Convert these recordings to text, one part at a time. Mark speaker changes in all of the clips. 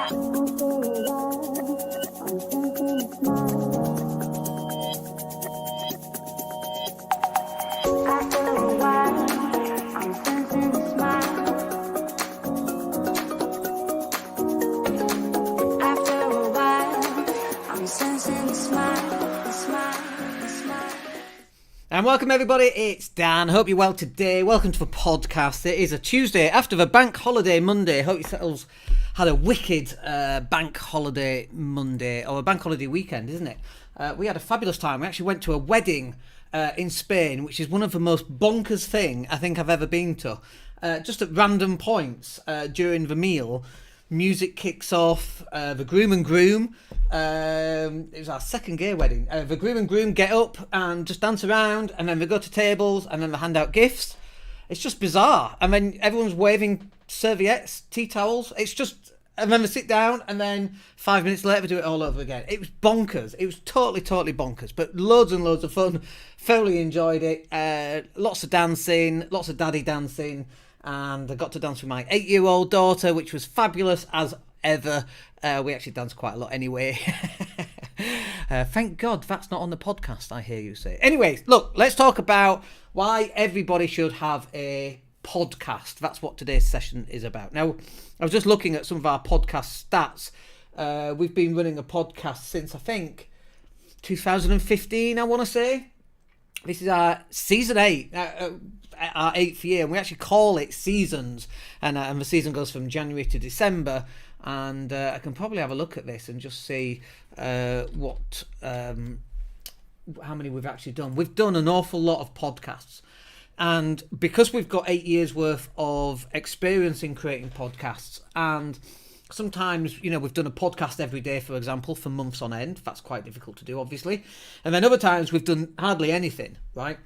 Speaker 1: And welcome everybody, it's Dan. Hope you're well today. Welcome to the podcast. It is a Tuesday after the bank holiday Monday. Hope yourselves had a wicked bank holiday Monday, or a bank holiday weekend, isn't it? We had a fabulous time. We actually went to a wedding in Spain, which is one of the most bonkers thing I think I've ever been to. Just at random points during the meal, music kicks off, the groom and groom, it was our second gay wedding, the groom and groom get up and just dance around, and then they go to tables, and then they hand out gifts. It's just bizarre. And then everyone's waving serviettes, tea towels. It's just, and then they sit down, and then 5 minutes later they do it all over again. It was bonkers. It was totally bonkers, but loads and loads of fun. Thoroughly enjoyed it. Lots of dancing, lots of daddy dancing. And I got to dance with my 8-year-old daughter, which was fabulous as ever. We actually danced quite a lot anyway. Thank God that's not on the podcast, I hear you say. Anyways, look, let's talk about why everybody should have a podcast. That's what today's session is about. Now, I was just looking at some of our podcast stats. We've been running a podcast since, I think, 2015, I want to say. This is our season 8. Our 8th year, and we actually call it seasons, and the season goes from January to December, and I can probably have a look at this and just see how many we've actually done. We've done an awful lot of podcasts, and because we've got 8 years worth of experience in creating podcasts, and sometimes, you know, we've done a podcast every day, for example, for months on end. That's quite difficult to do, obviously, and then other times we've done hardly anything, right?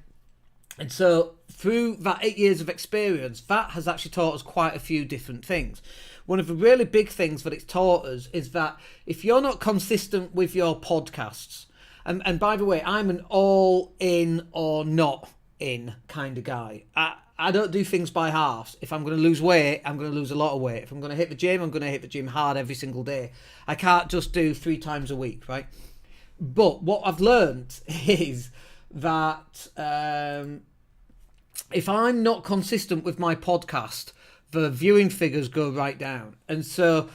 Speaker 1: And so through that 8 years of experience, that has actually taught us quite a few different things. One of the really big things that it's taught us is that if you're not consistent with your podcasts, and by the way, I'm an all in or not in kind of guy. I don't do things by halves. If I'm going to lose weight, I'm going to lose a lot of weight. If I'm going to hit the gym, I'm going to hit the gym hard every single day. I can't just do 3 times a week, right? But what I've learned is that if I'm not consistent with my podcast, the viewing figures go right down. And so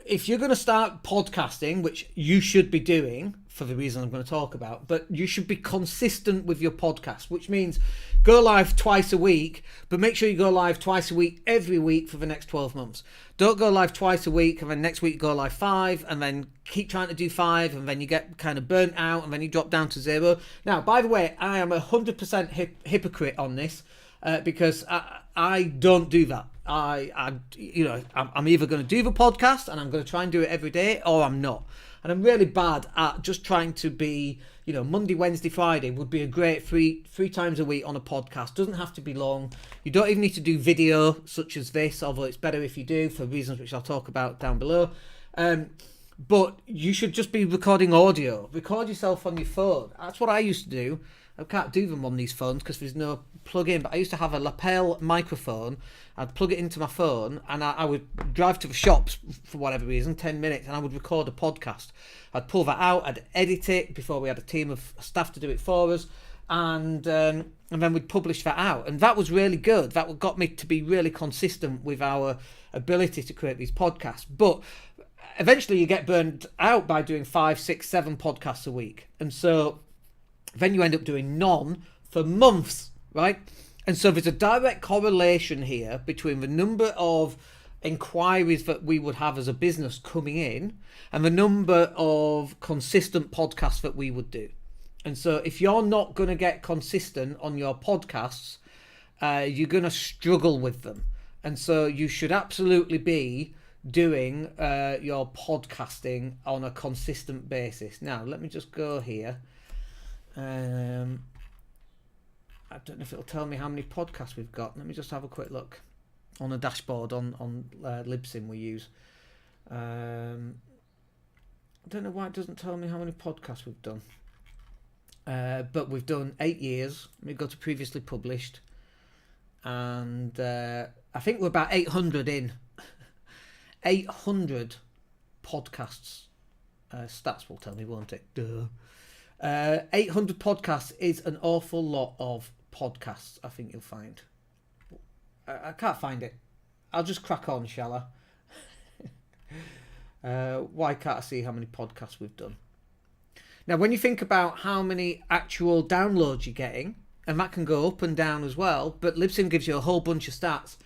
Speaker 1: if you're going to start podcasting, which you should be doing for the reason I'm going to talk about, but you should be consistent with your podcast, which means go live twice a week, but make sure you go live twice a week every week for the next 12 months. Don't go live twice a week and then next week go live 5 and then keep trying to do 5 and then you get kind of burnt out and then you drop down to 0. Now, by the way, I am 100% hypocrite on this because I don't do that. I'm either going to do the podcast and I'm going to try and do it every day, or I'm not. And I'm really bad at just trying to be, Monday, Wednesday, Friday would be a great three times a week on a podcast. Doesn't have to be long. You don't even need to do video such as this, although it's better if you do for reasons which I'll talk about down below. But you should just be recording audio. Record yourself on your phone. That's what I used to do. I can't do them on these phones because there's no plug-in, but I used to have a lapel microphone. I'd plug it into my phone and I would drive to the shops for whatever reason, 10 minutes, and I would record a podcast. I'd pull that out, I'd edit it before we had a team of staff to do it for us, and then we'd publish that out. And that was really good. That got me to be really consistent with our ability to create these podcasts. But eventually you get burned out by doing 5, 6, 7 podcasts a week. And so then you end up doing none for months, right? And so there's a direct correlation here between the number of inquiries that we would have as a business coming in and the number of consistent podcasts that we would do. And so if you're not going to get consistent on your podcasts, you're going to struggle with them. And so you should absolutely be doing your podcasting on a consistent basis. Now, let me just go here. I don't know if it'll tell me how many podcasts we've got. Let me just have a quick look on a dashboard on Libsyn we use. I don't know why it doesn't tell me how many podcasts we've done. But we've done 8 years. Let me go to previously published. And I think we're about 800 in. 800 podcasts. Stats will tell me, won't it? Duh. 800 podcasts is an awful lot of podcasts, I think you'll find. I can't find it. I'll just crack on, shall I? Why can't I see how many podcasts we've done? Now, when you think about how many actual downloads you're getting, and that can go up and down as well, but Libsyn gives you a whole bunch of stats.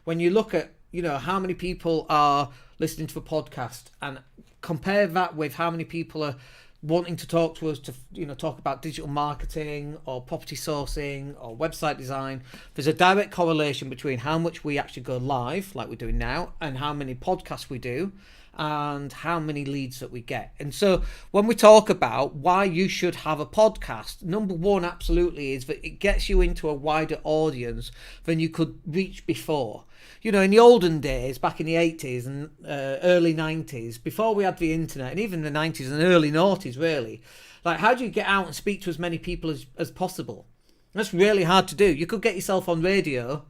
Speaker 1: When you look at, how many people are listening to a podcast and compare that with how many people are wanting to talk to us to, talk about digital marketing or property sourcing or website design, there's a direct correlation between how much we actually go live, like we're doing now, and how many podcasts we do, and how many leads that we get. And so when we talk about why you should have a podcast, number one absolutely is that it gets you into a wider audience than you could reach before. In the olden days, back in the 80s and early 90s, before we had the internet, and even the 90s and early noughties really, like, how do you get out and speak to as many people as possible? That's really hard to do. You could get yourself on radio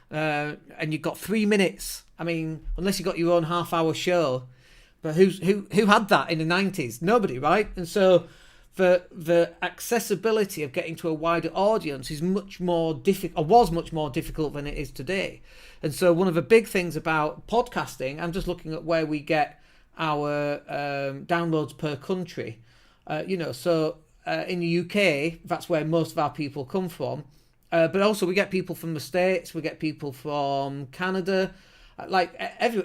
Speaker 1: and you've got 3 minutes. I mean, unless you got your own half-hour show. But who had that in the 90s? Nobody, right? And so the accessibility of getting to a wider audience is much more difficult, or was much more difficult than it is today. And so one of the big things about podcasting, I'm just looking at where we get our downloads per country. So in the UK, that's where most of our people come from. But also we get people from the States, we get people from Canada,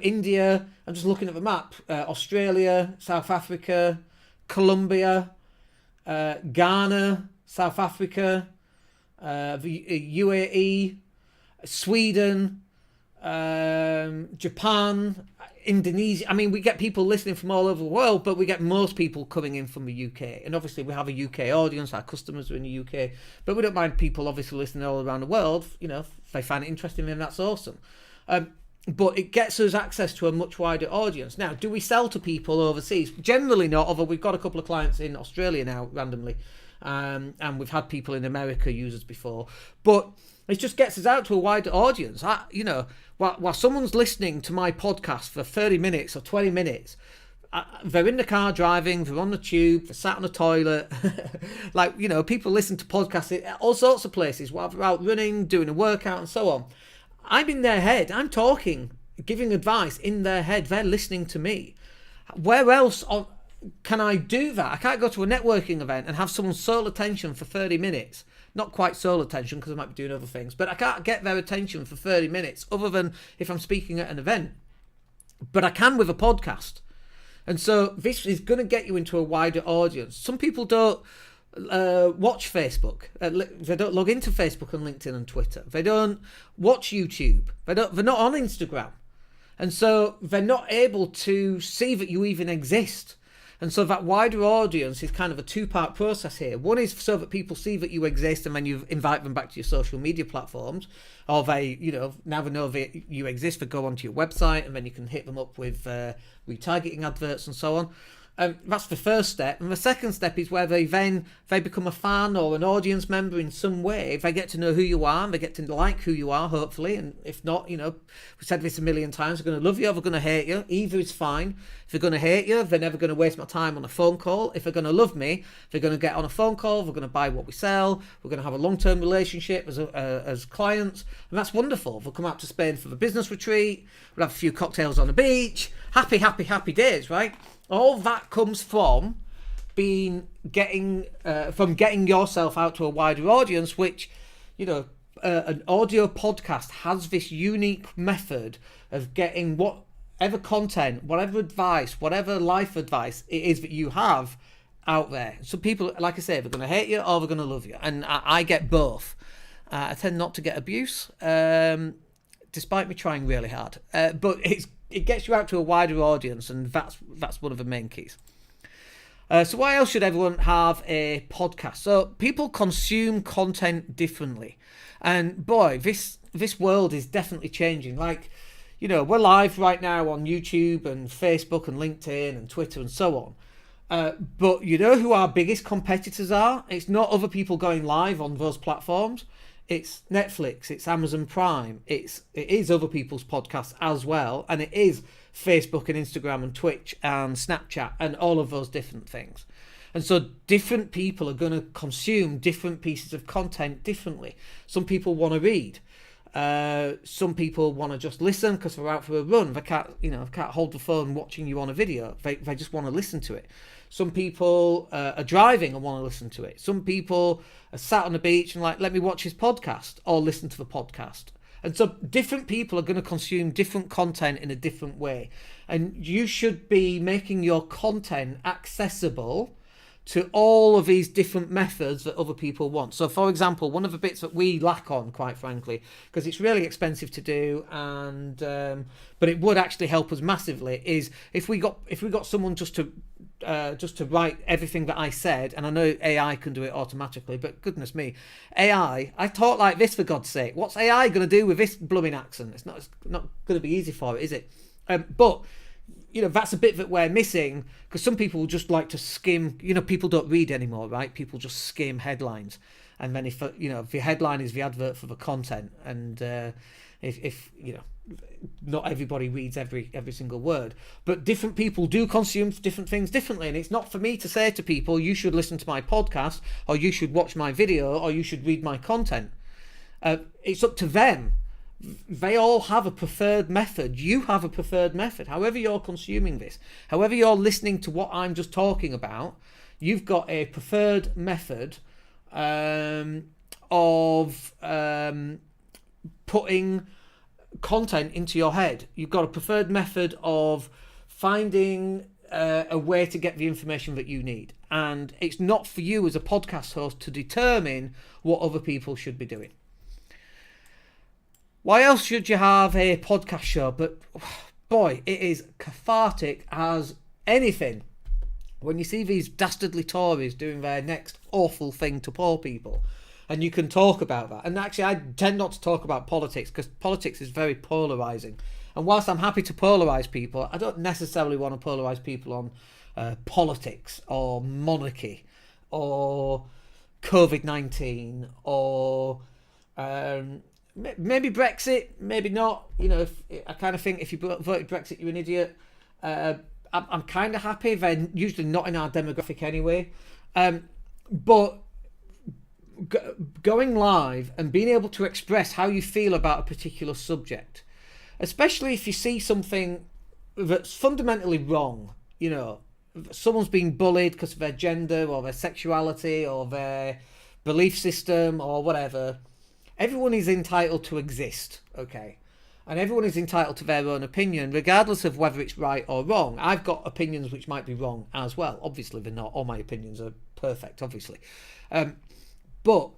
Speaker 1: India. I'm just looking at the map. Australia, South Africa, Colombia, Ghana, South Africa, the UAE, Sweden, Japan, Indonesia. I mean, we get people listening from all over the world, but we get most people coming in from the UK. And obviously we have a UK audience, our customers are in the UK, but we don't mind people obviously listening all around the world. If they find it interesting, then that's awesome. But it gets us access to a much wider audience. Now, do we sell to people overseas? Generally not, although we've got a couple of clients in Australia now, randomly. And we've had people in America use us before. But it just gets us out to a wider audience. While someone's listening to my podcast for 30 minutes or 20 minutes, they're in the car driving, they're on the tube, they're sat on the toilet. People listen to podcasts at all sorts of places while they're out running, doing a workout and so on. I'm in their head. I'm talking, giving advice in their head. They're listening to me. Where else can I do that? I can't go to a networking event and have someone's sole attention for 30 minutes. Not quite sole attention because I might be doing other things, but I can't get their attention for 30 minutes other than if I'm speaking at an event. But I can with a podcast. And so this is going to get you into a wider audience. Some people don't watch Facebook. They don't log into Facebook and LinkedIn and Twitter. They don't watch YouTube. They're not on Instagram. And so they're not able to see that you even exist. And so that wider audience is kind of a two-part process here. One is so that people see that you exist and then you invite them back to your social media platforms. Or they, now they know that you exist, they go onto your website and then you can hit them up with retargeting adverts and so on. That's the first step. And the second step is where they become a fan or an audience member in some way. They get to know who you are and they get to like who you are, hopefully. And if not, we've said this a million times, they're going to love you or they're going to hate you. Either is fine. If they're going to hate you, they're never going to waste my time on a phone call. If they're going to love me, they're going to get on a phone call, they're going to buy what we sell, we're going to have a long-term relationship as clients. And that's wonderful. They'll come out to Spain for the business retreat, we'll have a few cocktails on the beach. Happy, happy, happy days, right? All that comes from getting yourself out to a wider audience, which, an audio podcast has this unique method of getting whatever content, whatever advice, whatever life advice it is that you have out there. So people, like I say, they're going to hate you or they're going to love you. And I get both. I tend not to get abuse, despite me trying really hard. But it gets you out to a wider audience, and that's one of the main keys. So why else should everyone have a podcast? So people consume content differently. And boy, this world is definitely changing. Like, we're live right now on YouTube and Facebook and LinkedIn and Twitter and so on. But you know who our biggest competitors are? It's not other people going live on those platforms. it's Netflix, it's Amazon Prime, it is other people's podcasts as well, and it is Facebook and Instagram and Twitch and Snapchat and all of those different things. And so different people are going to consume different pieces of content differently. Some people want to read. Some people want to just listen because they're out for a run. They can't hold the phone watching you on a video. They just want to listen to it. Some people are driving and want to listen to it. Some people are sat on the beach and like, let me watch his podcast or listen to the podcast. And so different people are going to consume different content in a different way. And you should be making your content accessible to all of these different methods that other people want. So, for example, one of the bits that we lack on, quite frankly, because it's really expensive to do, and but it would actually help us massively, is if we got someone just to write everything that I said, and I know AI can do it automatically, but goodness me, AI, I talk like this for God's sake. What's AI going to do with this blooming accent? It's not going to be easy for it, is it? But that's a bit that we're missing, because some people just like to skim. People don't read anymore, right? People just skim headlines, and then if the headline is the advert for the content, and if not everybody reads every single word, but different people do consume different things differently, and it's not for me to say to people, you should listen to my podcast, or you should watch my video, or you should read my content. It's up to them. They all have a preferred method. You have a preferred method. However you're consuming this, however you're listening to what I'm just talking about, you've got a preferred method of putting content into your head. You've got a preferred method of finding a way to get the information that you need. And it's not for you as a podcast host to determine what other people should be doing. Why else should you have a podcast show? But boy, it is cathartic as anything when you see these dastardly Tories doing their next awful thing to poor people, and you can talk about that. And actually, I tend not to talk about politics, because politics is very polarising. And whilst I'm happy to polarise people, I don't necessarily want to polarise people on politics or monarchy or COVID-19 or maybe Brexit, maybe not. I kind of think if you voted Brexit, you're an idiot. I'm kind of happy. They're usually not in our demographic anyway. But going live and being able to express how you feel about a particular subject, especially if you see something that's fundamentally wrong, someone's being bullied because of their gender or their sexuality or their belief system or whatever. Everyone is entitled to exist, okay? And everyone is entitled to their own opinion, regardless of whether it's right or wrong. I've got opinions which might be wrong as well. Obviously, they're not. All my opinions are perfect, obviously. But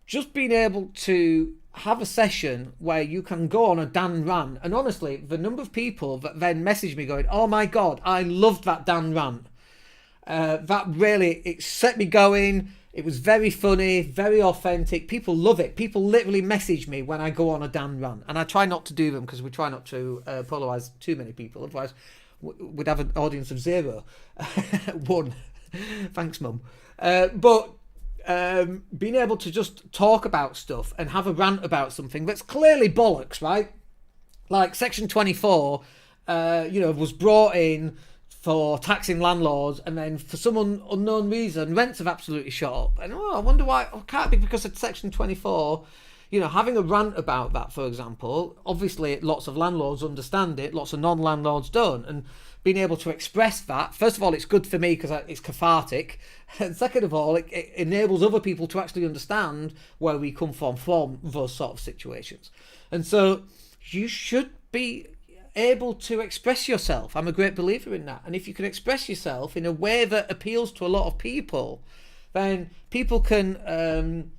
Speaker 1: just being able to have a session where you can go on a Dan rant, and honestly, the number of people that then message me going, oh my God, I loved that Dan rant. That really, it set me going. It was very funny, very authentic. People love it. People literally message me when I go on a Dan rant. And I try not to do them because we try not to polarise too many people. Otherwise, we'd have an audience of 0. 1. Thanks, Mum. But being able to just talk about stuff and have a rant about something that's clearly bollocks, right? Like Section 24, was brought in for taxing landlords, and then for some unknown reason, rents have absolutely shot up. And I wonder why. Oh, can't be because of Section 24. Having a rant about that, for example, obviously lots of landlords understand it, lots of non-landlords don't. And being able to express that, first of all, it's good for me because it's cathartic. And second of all, it enables other people to actually understand where we come from those sort of situations. And so you should be able to express yourself. I'm a great believer in that. And if you can express yourself in a way that appeals to a lot of people, then people can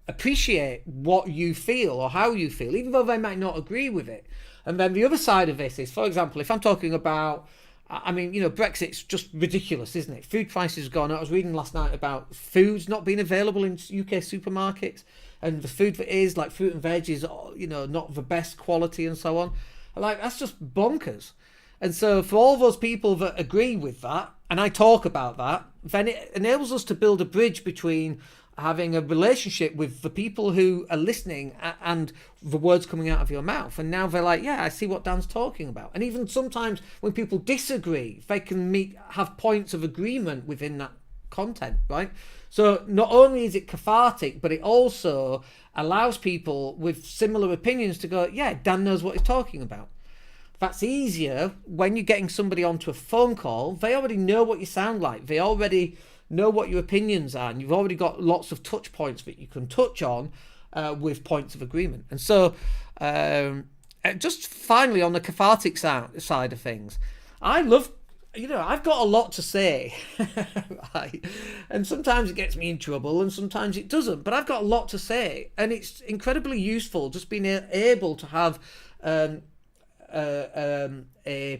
Speaker 1: appreciate what you feel or how you feel, even though they might not agree with it. And then the other side of this is, for example, if I'm talking about, Brexit's just ridiculous, isn't it? Food prices have gone up. I was reading last night about foods not being available in UK supermarkets, and the food that is, like fruit and veg, is, not the best quality and so on. Like, that's just bonkers. And so for all those people that agree with that, and I talk about that, then it enables us to build a bridge between having a relationship with the people who are listening and the words coming out of your mouth. And now they're like, yeah, I see what Dan's talking about. And even sometimes when people disagree, they can have points of agreement within that content, right? So not only is it cathartic, but it also allows people with similar opinions to go, yeah, Dan knows what he's talking about. That's easier when you're getting somebody onto a phone call. They already know what you sound like. They already know what your opinions are, and you've already got lots of touch points that you can touch on with points of agreement. And so just finally on the cathartic side of things, I love, I've got a lot to say, right? And sometimes it gets me in trouble and sometimes it doesn't, but I've got a lot to say, and it's incredibly useful just being able to have a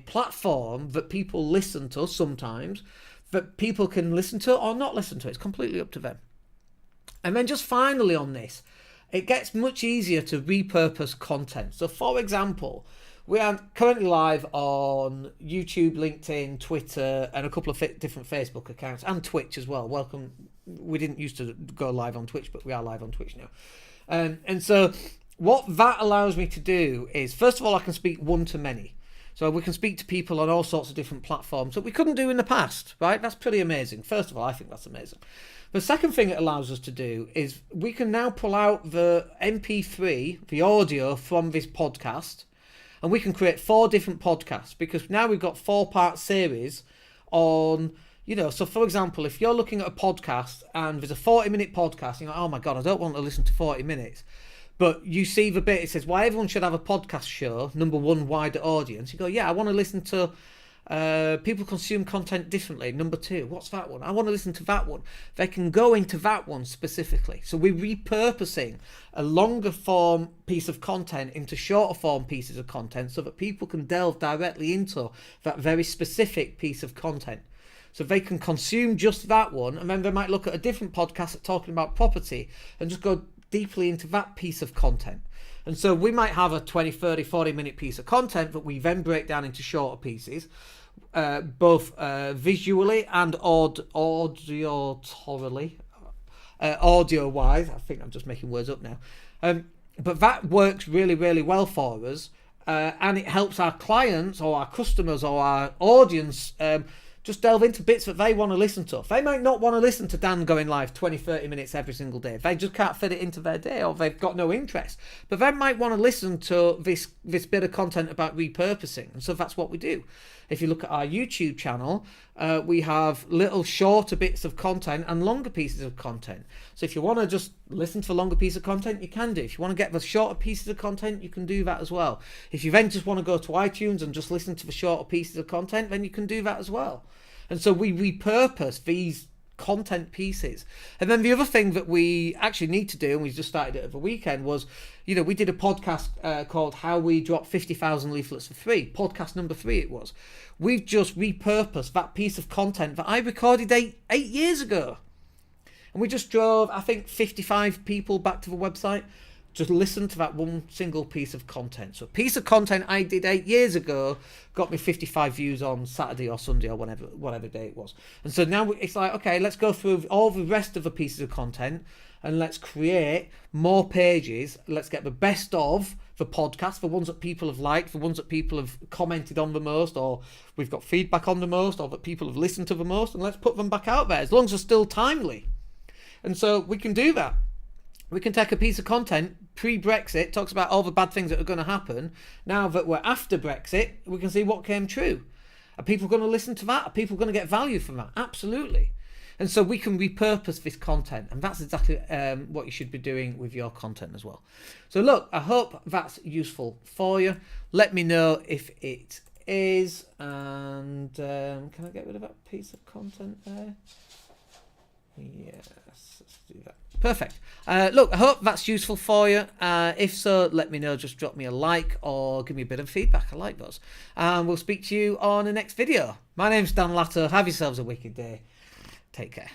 Speaker 1: platform that people listen to sometimes, that people can listen to or not listen to. It's completely up to them. And then just finally on this, it gets much easier to repurpose content. So for example, we are currently live on YouTube, LinkedIn, Twitter, and a couple of different Facebook accounts, and Twitch as well. Welcome. We didn't used to go live on Twitch, but we are live on Twitch now. And so what that allows me to do is, first of all, I can speak one-to-many. So we can speak to people on all sorts of different platforms that we couldn't do in the past, right? That's pretty amazing. First of all, I think that's amazing. The second thing it allows us to do is we can now pull out the MP3, the audio from this podcast, and we can create 4 different podcasts, because now we've got 4-part series on, so for example, if you're looking at a podcast and there's a 40-minute podcast, you're like, oh my God, I don't want to listen to 40 minutes. But you see the bit, it says, why everyone should have a podcast show, number 1, wider audience. You go, yeah, I want to listen to people consume content differently. Number 2, what's that one? I want to listen to that one. They can go into that one specifically. So we're repurposing a longer form piece of content into shorter form pieces of content so that people can delve directly into that very specific piece of content. So they can consume just that one, and then they might look at a different podcast talking about property and just go deeply into that piece of content. And so we might have a 20, 30, 40-minute piece of content that we then break down into shorter pieces, both visually and audio-wise. I think I'm just making words up now. But that works really, really well for us, and it helps our clients or our customers or our audience just delve into bits that they want to listen to. They might not want to listen to Dan going live 20, 30 minutes every single day. They just can't fit it into their day, or they've got no interest. But they might want to listen to this bit of content about repurposing. And so that's what we do. If you look at our YouTube channel, we have little shorter bits of content and longer pieces of content. So if you want to just listen to a longer piece of content, you can do. If you want to get the shorter pieces of content, you can do that as well. If you then just want to go to iTunes and just listen to the shorter pieces of content, then you can do that as well. And so we repurpose these content pieces. And then the other thing that we actually need to do, and we just started it over the weekend, was, we did a podcast called How We Dropped 50,000 Leaflets for Free. Podcast number 3 it was. We've just repurposed that piece of content that I recorded eight years ago. And we just drove, I think, 55 people back to the website. Just listen to that one single piece of content. So a piece of content I did 8 years ago got me 55 views on Saturday or Sunday or whatever day it was. And so now it's like, okay, let's go through all the rest of the pieces of content and let's create more pages. Let's get the best of the podcast, the ones that people have liked, the ones that people have commented on the most, or we've got feedback on the most, or that people have listened to the most, and let's put them back out there as long as they're still timely. And so we can do that. We can take a piece of content pre-Brexit, talks about all the bad things that are going to happen. Now that we're after Brexit, we can see what came true. Are people going to listen to that? Are people going to get value from that? Absolutely. And so we can repurpose this content, and that's exactly what you should be doing with your content as well. So look, I hope that's useful for you. Let me know if it is. And can I get rid of that piece of content there? Yes, let's do that. Perfect. Look, I hope that's useful for you. If so, let me know. Just drop me a like or give me a bit of feedback. I like those. And we'll speak to you on the next video. My name's Dan Latto. Have yourselves a wicked day. Take care.